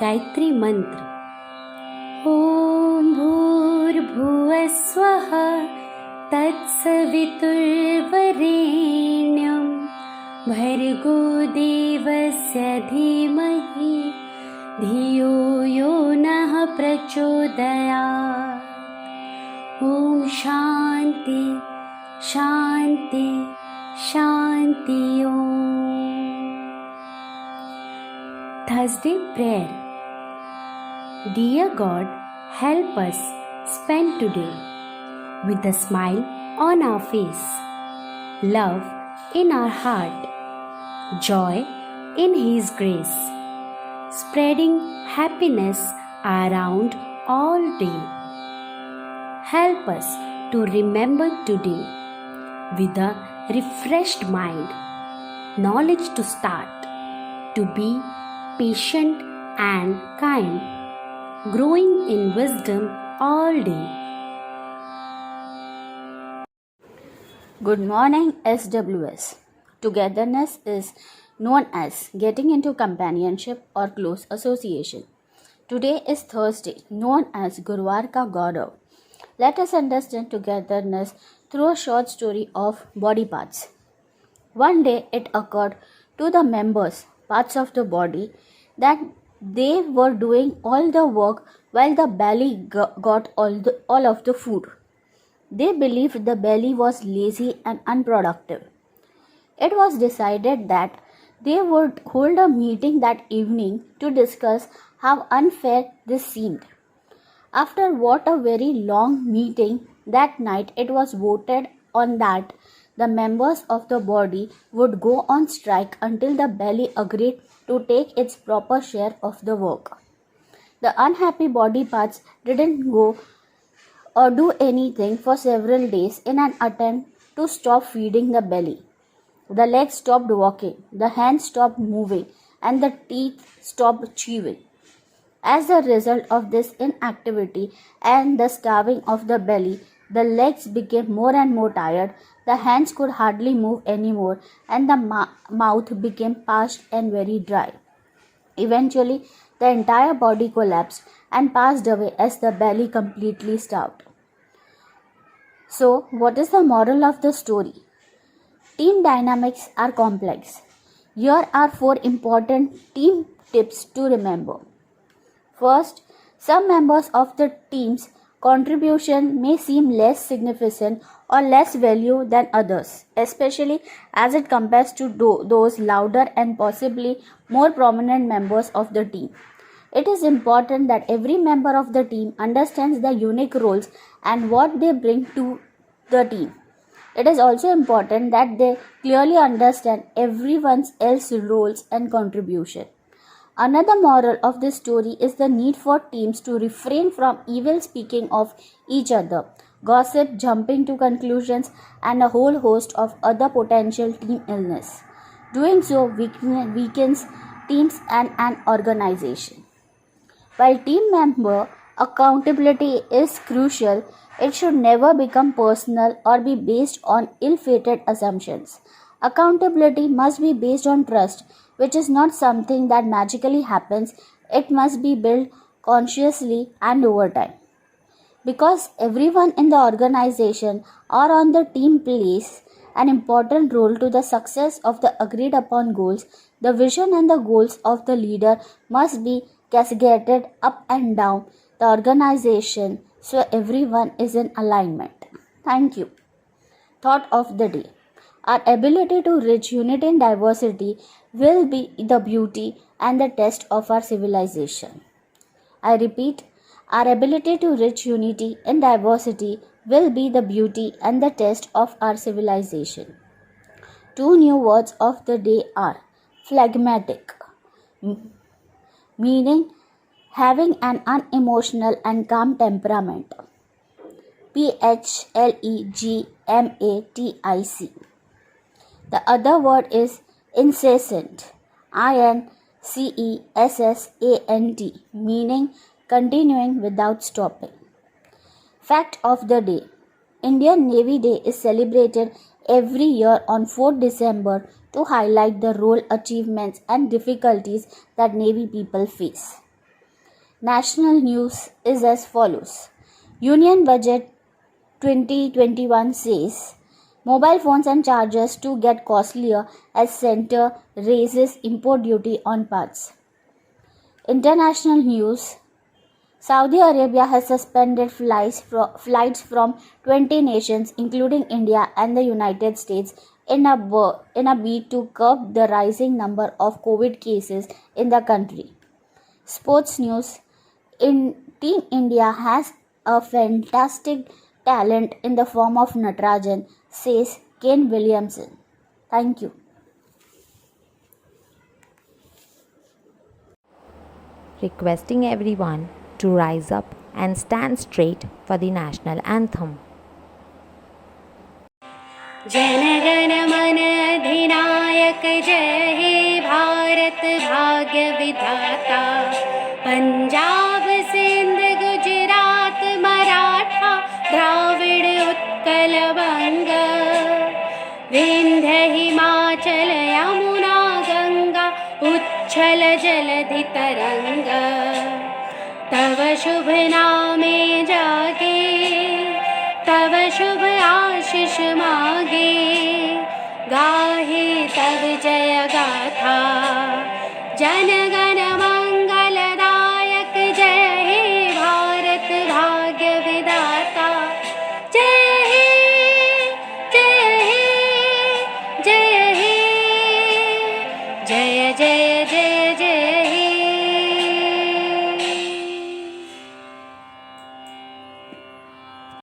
गायत्री मंत्र। ॐ भूर्भुवः स्वः तत्सवितुर्वरेण्यं भर्गो देवस्य धीमहि धियो यो नः प्रचोदयात्। ॐ शान्ति शान्ति शान्ति। Thursday prayer. Dear God, help us spend today with a smile on our face, love in our heart, joy in His grace, spreading happiness around all day. Help us to remember today with a refreshed mind, knowledge to start, to be patient and kind, growing in wisdom all day. Good morning, SWS. Togetherness is known as getting into companionship or close association. Today is Thursday, known as Gurwar Ka Gaurav. Let us understand togetherness through a short story of body parts. One day it occurred to the members, parts of the body, that they were doing all the work while the belly got all of the food. They believed the belly was lazy and unproductive. It was decided that they would hold a meeting that evening to discuss how unfair this seemed. After what a very long meeting, that night it was voted on that the members of the body would go on strike until the belly agreed to take its proper share of the work. The unhappy body parts didn't go or do anything for several days in an attempt to stop feeding the belly. The legs stopped walking, the hands stopped moving, and the teeth stopped chewing. As a result of this inactivity and the starving of the belly, the legs became more and more tired, the hands could hardly move anymore, and the mouth became parched and very dry. Eventually, the entire body collapsed and passed away as the belly completely starved. So, what is the moral of the story? Team dynamics are complex. Here are 4 important team tips to remember. First, some members of the team's contribution may seem less significant or less value than others, especially as it compares to those louder and possibly more prominent members of the team. It is important that every member of the team understands the unique roles and what they bring to the team. It is also important that they clearly understand everyone else's roles and contribution. Another moral of this story is the need for teams to refrain from evil speaking of each other, gossip, jumping to conclusions, and a whole host of other potential team illness. Doing so weakens teams and an organization. While team member accountability is crucial, it should never become personal or be based on ill-fated assumptions. Accountability must be based on trust, which is not something that magically happens. It must be built consciously and over time. Because everyone in the organization or on the team plays an important role to the success of the agreed upon goals, the vision and the goals of the leader must be cascaded up and down the organization so everyone is in alignment. Thank you. Thought of the day. Our ability to reach unity in diversity will be the beauty and the test of our civilization. I repeat, our ability to reach unity in diversity will be the beauty and the test of our civilization. 2 new words of the day are phlegmatic, meaning having an unemotional and calm temperament. phlegmatic. The other word is incessant, incessant, meaning continuing without stopping. Fact of the day. Indian Navy Day is celebrated every year on 4th December to highlight the role, achievements and difficulties that Navy people face. National news is as follows. Union Budget 2021 says mobile phones and chargers to get costlier as centre raises import duty on parts. International news. Saudi Arabia has suspended flights from 20 nations including India and the United States in a bid to curb the rising number of COVID cases in the country. Sports news. Team India has a fantastic talent in the form of Natarajan, says Kane Williamson. Thank you. Requesting everyone to rise up and stand straight for the national anthem. जनगण मन अधिनायक जय हे भारत भाग्य विधाता पंजाब सिंध गुजरात मराठा द्राविड़ उत्कल बंग विंध्य हिमाचल यमुना गंगा उच्छल जलधि तरंग तव शुभ नामे जागे तव शुभ आशीष मागे गाहे तव जय गाथा जन